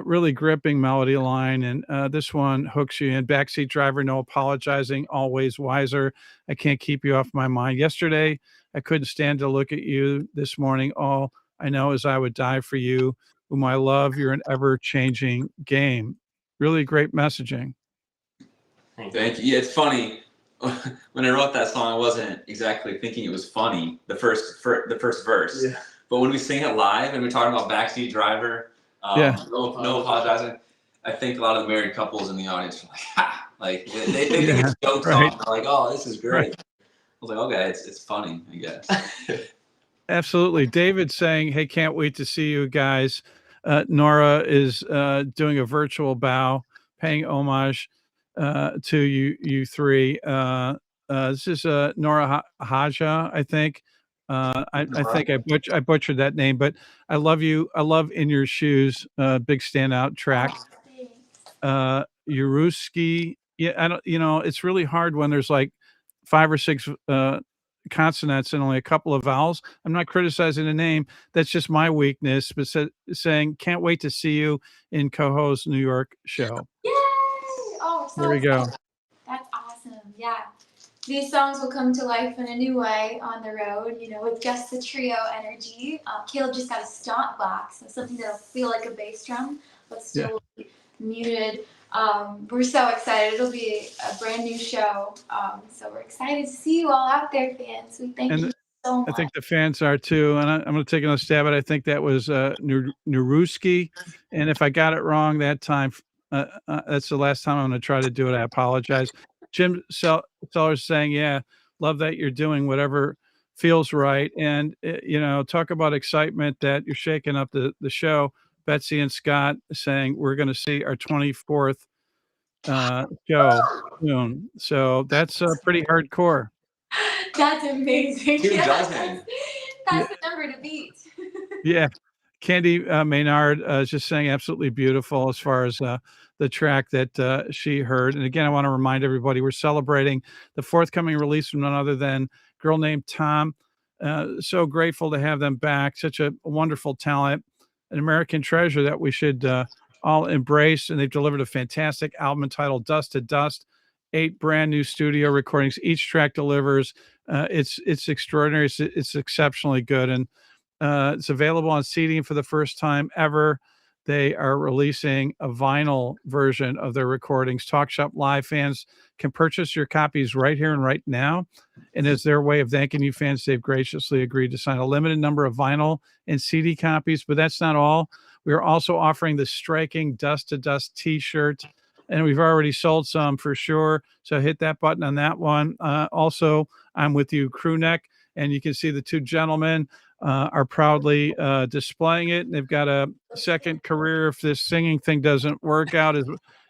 really gripping melody line, and this one hooks you in. Backseat driver, no apologizing, always wiser. I can't keep you off my mind. Yesterday, I couldn't stand to look at you. This morning, all I know is I would die for you, whom I love. You're an ever-changing game. Really great messaging. Thank you. Yeah, it's funny. When I wrote that song, I wasn't exactly thinking it was funny, the first verse. Yeah. But when we sing it live and we're talking about backseat driver, no apologizing, I think a lot of the married couples in the audience are like, ha! Like they think it's a joke song. They're like, oh, this is great. Right. I was like, okay, it's funny, I guess. Absolutely. David saying, hey, can't wait to see you guys. Nora is doing a virtual bow, paying homage to you three. This is Nora Haja, I think. I think I butchered that name, but I love you. I love In Your Shoes, big standout track. Uruski. Yeah, I don't, it's really hard when there's like 5 or 6 consonants and only a couple of vowels. I'm not criticizing the name. That's just my weakness. But saying, can't wait to see you in Coho's New York show. Yay! Oh, so there we go. That's awesome. Yeah. These songs will come to life in a new way on the road, with just the trio energy. Caleb just got a stomp box, so something that'll feel like a bass drum, but still muted. We're so excited. It'll be a brand new show. So we're excited to see you all out there, fans. We thank you so much. I think the fans are too. And I'm going to take another stab at it. I think that was Nuruski. And if I got it wrong that time, that's the last time I'm going to try to do it. I apologize. Jim Sellers saying, yeah, love that you're doing whatever feels right. And, talk about excitement that you're shaking up the show. Betsy and Scott saying we're going to see our 24th show soon. So that's pretty hardcore. That's amazing. 2 dozen. That's the number to beat. Yeah. Candy Maynard is just saying absolutely beautiful as far as the track that she heard. And again, I want to remind everybody we're celebrating the forthcoming release from none other than Girl Named Tom. So grateful to have them back. Such a wonderful talent, an American treasure that we should all embrace. And they've delivered a fantastic album entitled Dust to Dust. 8 brand new studio recordings. Each track delivers. It's extraordinary. It's exceptionally good. And it's available on CD for the first time ever. They are releasing a vinyl version of their recordings. TalkShopLive fans can purchase your copies right here and right now. And as their way of thanking you fans, they've graciously agreed to sign a limited number of vinyl and CD copies. But that's not all. We are also offering the striking Dust to Dust t-shirt. And we've already sold some for sure. So hit that button on that one. Also, I'm with you, crew neck. And you can see the 2 gentlemen are proudly displaying it. And they've got a second career if this singing thing doesn't work out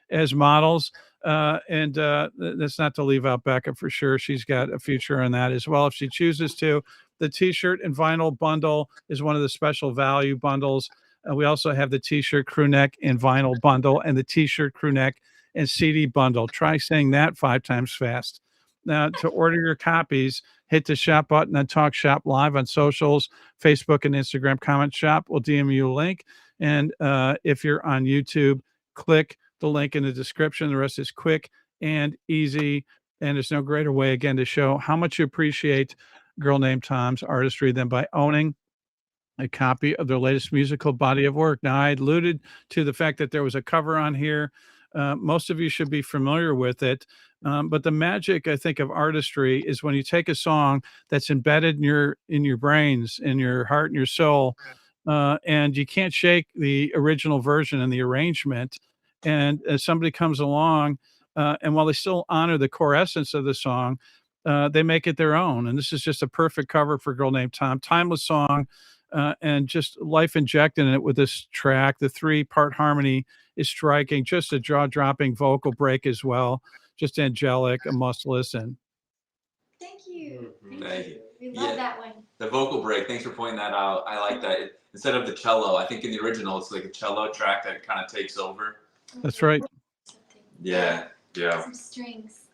as models. And that's not to leave out Becca for sure. She's got a future in that as well if she chooses to. The t-shirt and vinyl bundle is one of the special value bundles. We also have the t-shirt, crew neck, and vinyl bundle, and the t-shirt, crew neck, and CD bundle. Try saying that 5 times fast. Now, to order your copies, hit the shop button on Talk Shop Live on socials, Facebook and Instagram. Comment shop. We'll DM you a link. And if you're on YouTube, click the link in the description. The rest is quick and easy. And there's no greater way, again, to show how much you appreciate Girl Named Tom's artistry than by owning a copy of their latest musical body of work. Now, I alluded to the fact that there was a cover on here. Most of you should be familiar with it. But the magic, I think, of artistry is when you take a song that's embedded in your brains, in your heart and your soul, and you can't shake the original version and the arrangement. And as somebody comes along, and while they still honor the core essence of the song, they make it their own. And this is just a perfect cover for Girl Named Tom. Timeless song. And just life injected in it with this track. The 3-part harmony is striking, just a jaw-dropping vocal break as well. Just angelic, a must listen. Thank you. Thank you. We love that one. The vocal break, thanks for pointing that out. I like that. Instead of the cello, I think in the original, it's like a cello track that kind of takes over. That's right. Yeah. Some strings.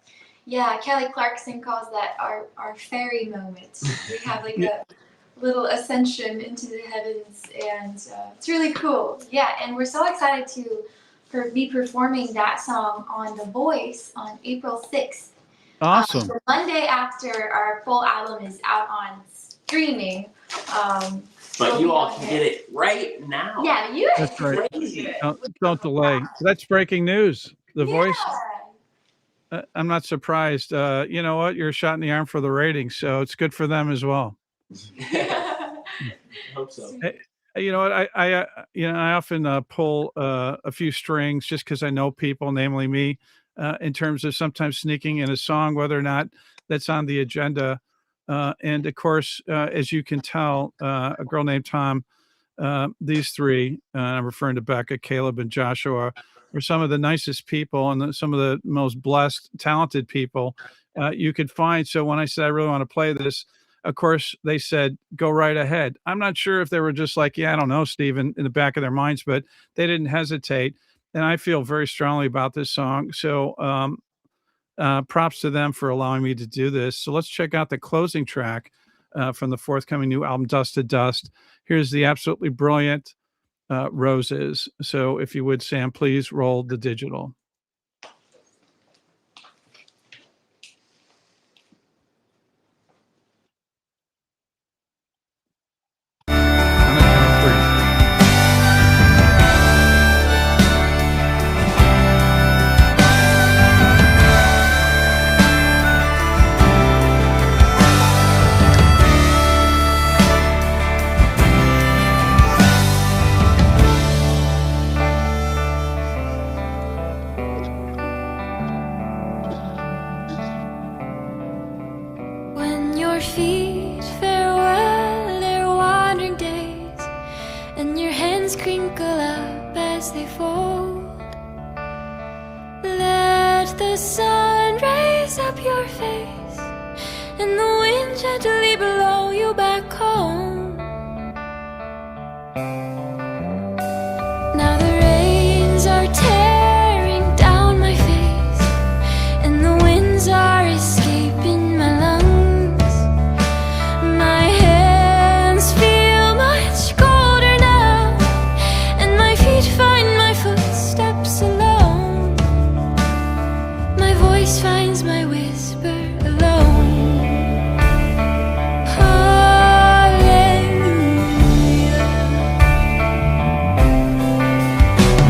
Yeah, Kelly Clarkson calls that our fairy moment. We have like Yeah. a little ascension into the heavens, and it's really cool. Yeah, and we're so excited to be performing that song on The Voice on April 6th. Awesome. The Monday after our full album is out on streaming. But we'll you be all on can there. get it right now. Yeah, you guys That's can right. Crazy. Don't delay. That's breaking news. The Voice. Yeah. I'm not surprised. You know what? You're a shot in the arm for the ratings, so it's good for them as well. I hope so. You know what? I often pull a few strings just because I know people, namely me, in terms of sometimes sneaking in a song, whether or not that's on the agenda. And of course, as you can tell, a girl named Tom, these three, I'm referring to Becca, Caleb, and Joshua, are some of the nicest people and some of the most blessed, talented people you could find. So when I said I really want to play this, of course, they said, go right ahead. I'm not sure if they were just like, yeah, I don't know, Steve, in the back of their minds, but they didn't hesitate. And I feel very strongly about this song. So props to them for allowing me to do this. So let's check out the closing track from the forthcoming new album, Dust to Dust. Here's the absolutely brilliant Roses. So if you would, Sam, please roll the digital. On the count of three. When your feet farewell their wandering days, and your hands crinkle up as they fold, let the sun raise up your face, and the wind gently blow you back home. Now the rains are tearing down my face, and the winds are escaping my lungs. My hands feel much colder now, and my feet find my footsteps alone. My voice finds my whisper alone. Hallelujah.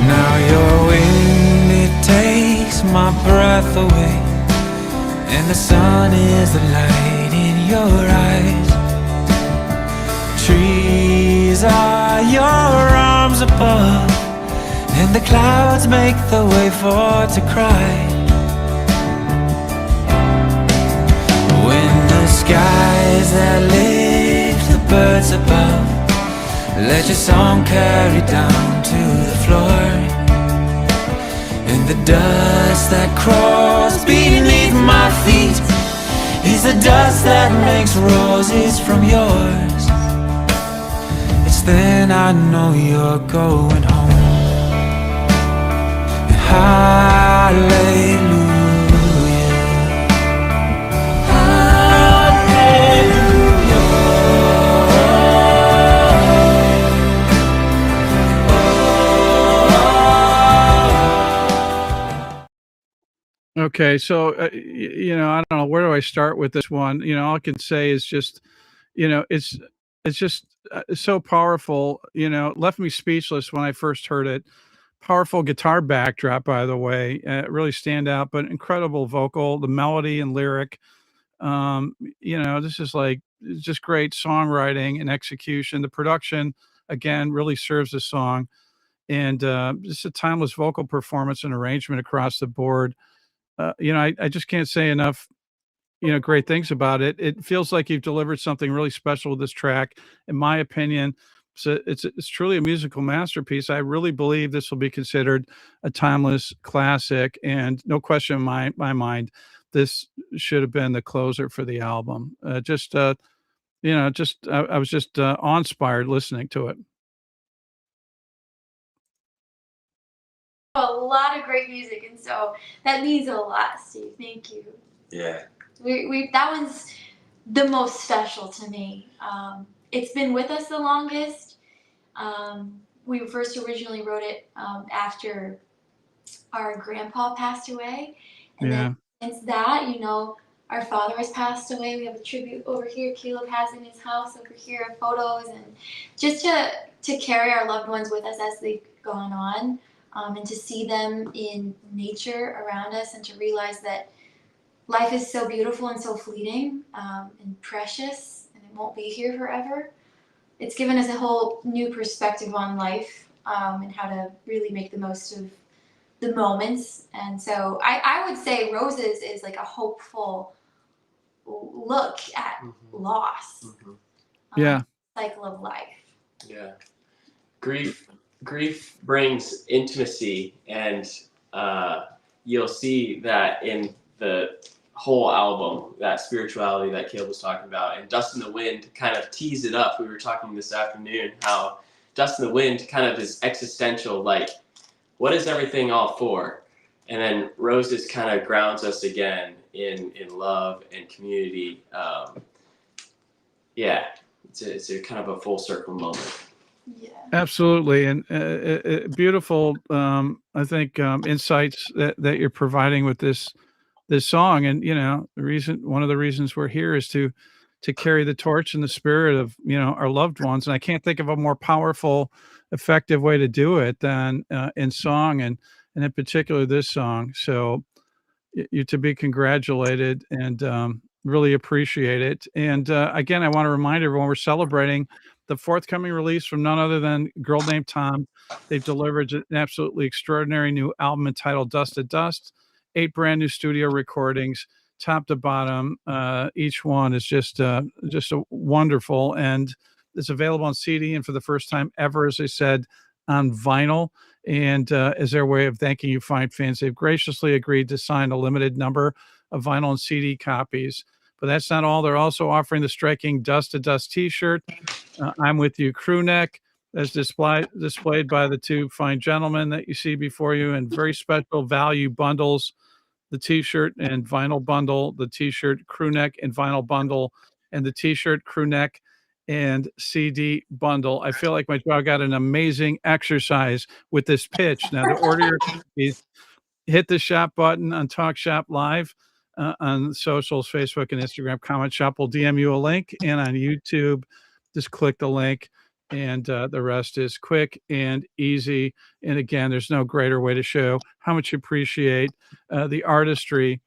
Now your wind, it takes my breath away, and the sun is the light in your eyes. Trees are your arms above, and the clouds make the way for to cry. When the skies that lift the birds above, let your song carry down to the floor. And the dust that crawls beneath my feet is the dust that makes roses from yours. It's then I know you're going home. Hallelujah. Okay, so I don't know, where do I start with this one? All I can say is just, it's just so powerful. It left me speechless when I first heard it. Powerful guitar backdrop, by the way, really stand out, but incredible vocal, the melody and lyric. This is like just great songwriting and execution. The production, again, really serves the song, and just a timeless vocal performance and arrangement across the board. I just can't say enough, great things about it. It feels like you've delivered something really special with this track, in my opinion. So it's truly a musical masterpiece. I really believe this will be considered a timeless classic, and no question in my mind, this should have been the closer for the album. I was just awe-inspired listening to it. A lot of great music, and so that means a lot, Steve. Thank you. Yeah. We that one's the most special to me. It's been with us the longest. We first originally wrote it after our grandpa passed away, and Yeah. then since that, our father has passed away. We have a tribute over here. Caleb has in his house over here, photos, and just to carry our loved ones with us as they've gone on, and to see them in nature around us, and to realize that life is so beautiful and so fleeting, and precious, and it won't be here forever. It's given us a whole new perspective on life, and how to really make the most of the moments. And so I would say Roses is like a hopeful look at loss, Yeah. cycle of life. Yeah. Grief brings intimacy, and you'll see that in the whole album, that spirituality that Caleb was talking about. And Dust in the Wind kind of tees it up. We were talking this afternoon how Dust in the Wind kind of is existential, like, what is everything all for? And then Roses kind of grounds us again in love and community. It's a kind of a full circle moment. Yeah. Absolutely, and beautiful. I think insights that you're providing with this song, and one of the reasons we're here is to carry the torch and the spirit of our loved ones, and I can't think of a more powerful, effective way to do it than in song, and in particular this song. So you're to be congratulated, and really appreciate it. And again, I want to remind everyone we're celebrating the forthcoming release from none other than a girl named Tom. They've delivered an absolutely extraordinary new album entitled Dust to Dust, 8 brand new studio recordings, top to bottom. Each one is just a wonderful, and it's available on CD and for the first time ever, as I said, on vinyl. And as their way of thanking you fine fans, they've graciously agreed to sign a limited number of vinyl and CD copies. But that's not all. They're also offering the striking Dust to Dust t-shirt, I'm With You crew neck, as displayed by the two fine gentlemen that you see before you, and very special value bundles, the t-shirt and vinyl bundle, the t-shirt crew neck and vinyl bundle, and the t-shirt crew neck and CD bundle. I feel like my dog got an amazing exercise with this pitch. Now, to order your copies, hit the shop button on TalkShopLive, on socials, Facebook and Instagram. Comment Shop will DM you a link, and on YouTube, just click the link, and the rest is quick and easy. And again, there's no greater way to show how much you appreciate the artistry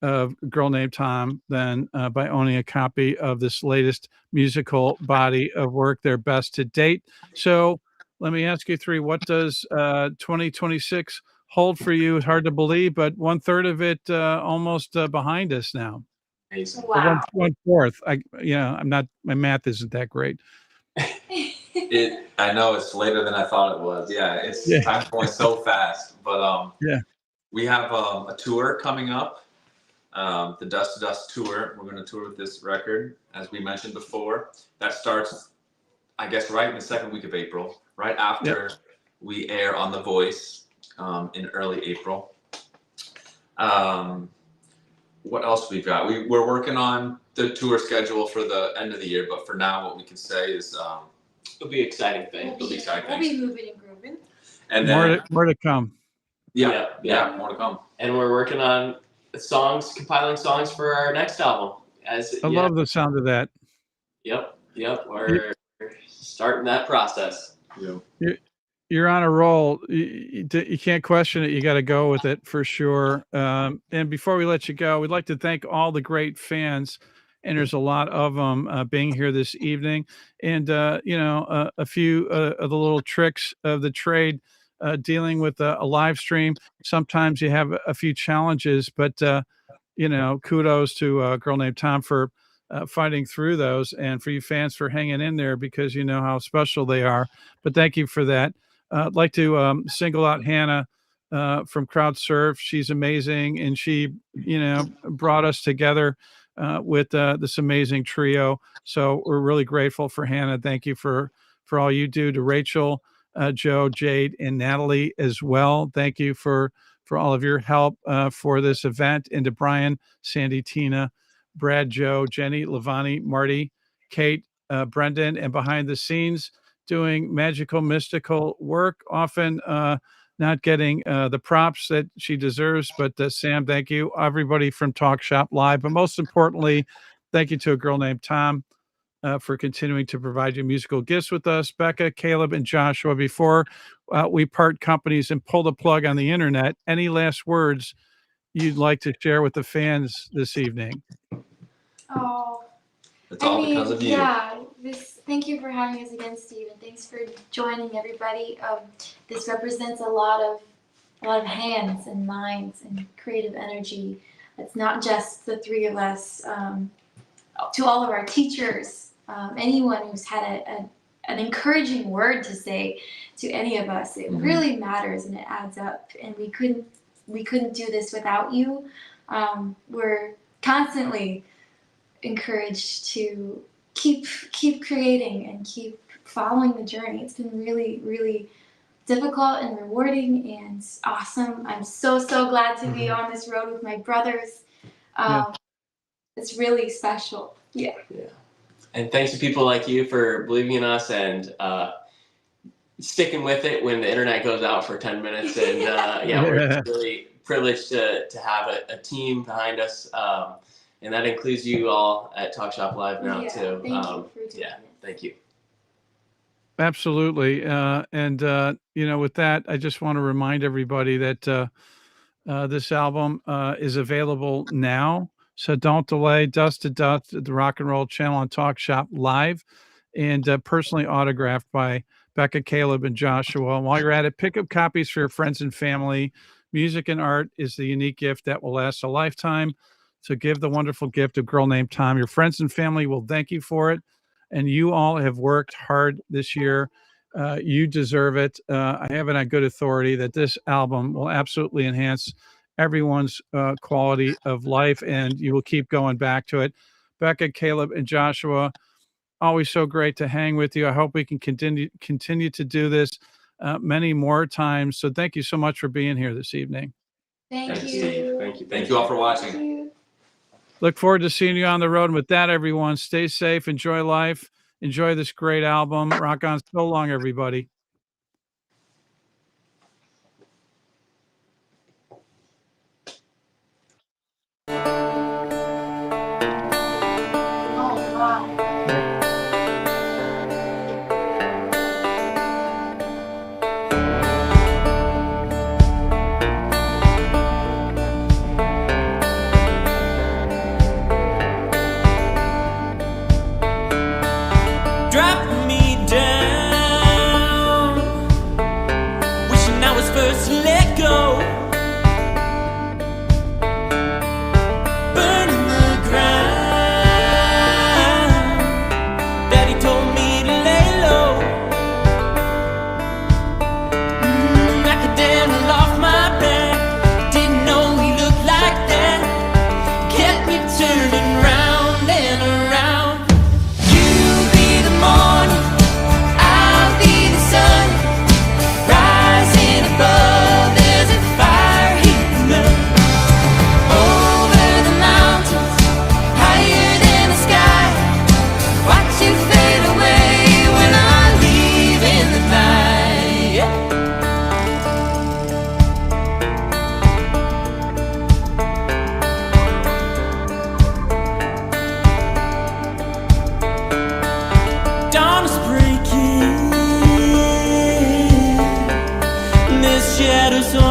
of a girl named Tom than by owning a copy of this latest musical body of work, their best to date. So let me ask you three, what does 2026 hold for you? It's hard to believe, but 1/3 of it almost behind us now. Amazing. Or Wow. 1/4. I'm not, my math isn't that great. I know it's later than I thought it was. Yeah, time's going so fast. But Yeah. we have a tour coming up, the Dust to Dust tour. We're going to tour with this record, as we mentioned before. That starts, I guess, right in the second week of April, right after we air on The Voice in early April. What else we've got? We're working on the tour schedule for the end of the year, but for now, what we can say is It'll be exciting thing. it'll be exciting. We'll be moving and grooving. And then More to come. yeah, more to come. And we're working on compiling songs for our next album. I love the sound of that. Yep. We're starting that process. Yeah. You're on a roll. You can't question it. You got to go with it for sure. And before we let you go, we'd like to thank all the great fans, and there's a lot of them being here this evening. And a few of the little tricks of the trade dealing with a live stream. Sometimes you have a few challenges, but kudos to a girl named Tom for fighting through those, and for you fans for hanging in there, because you know how special they are. But thank you for that. I'd like to single out Hannah from CrowdSurf. She's amazing, and she, brought us together with this amazing trio. So we're really grateful for Hannah. Thank you for all you do. To Rachel, Joe, Jade, and Natalie as well. Thank you for for all of your help for this event, and to Brian, Sandy, Tina, Brad, Joe, Jenny, Lavani, Marty, Kate, Brendan, and behind the scenes doing magical, mystical work, often not getting the props that she deserves. But Sam, thank you. Everybody from Talk Shop Live. But most importantly, thank you to a girl named Tom for continuing to provide you musical gifts with us. Becca, Caleb, and Joshua, before we part companies and pull the plug on the internet, any last words you'd like to share with the fans this evening? Oh, It's all because of you. Yeah, thank you for having us again, Steve, and thanks for joining everybody. This represents a lot of hands and minds and creative energy. It's not just the three of us. To all of our teachers, anyone who's had an encouraging word to say to any of us, it really matters and it adds up. And we couldn't do this without you. We're constantly encouraged to keep creating and keep following the journey. It's been really, really difficult and rewarding and awesome. I'm so glad to be on this road with my brothers. It's really special. Yeah. And thanks to people like you for believing in us and sticking with it when the internet goes out for 10 minutes. And we're really privileged to have a team behind us. And that includes you all at Talk Shop Live now too. Thank you for doing this. Thank you. Absolutely. With that, I just want to remind everybody that this album is available now. So don't delay. Dust to Dust at the Rock and Roll channel on Talk Shop Live, and personally autographed by Becca, Caleb, and Joshua. And while you're at it, pick up copies for your friends and family. Music and art is the unique gift that will last a lifetime. So give the wonderful gift of Girl Named Tom. Your friends and family will thank you for it. And you all have worked hard this year. You deserve it. I have it on good authority that this album will absolutely enhance everyone's quality of life, and you will keep going back to it. Becca, Caleb, and Joshua, always so great to hang with you. I hope we can continue to do this many more times. So thank you so much for being here this evening. Thank you. Steve. Thank you. Thank you all for watching. Look forward to seeing you on the road. And with that, everyone, stay safe, enjoy life, enjoy this great album. Rock on so long, everybody. Drop me down, wishing I was first to let go. Burning the ground, Daddy told me to lay low. Accidental off my back, didn't know he looked like that. Kept me turning round and around. I'll be the sun, rising above. There's a fire heating up over the mountains, higher than the sky. Watch you fade away when I leave in the night. Dawn is breaking, there's shadows on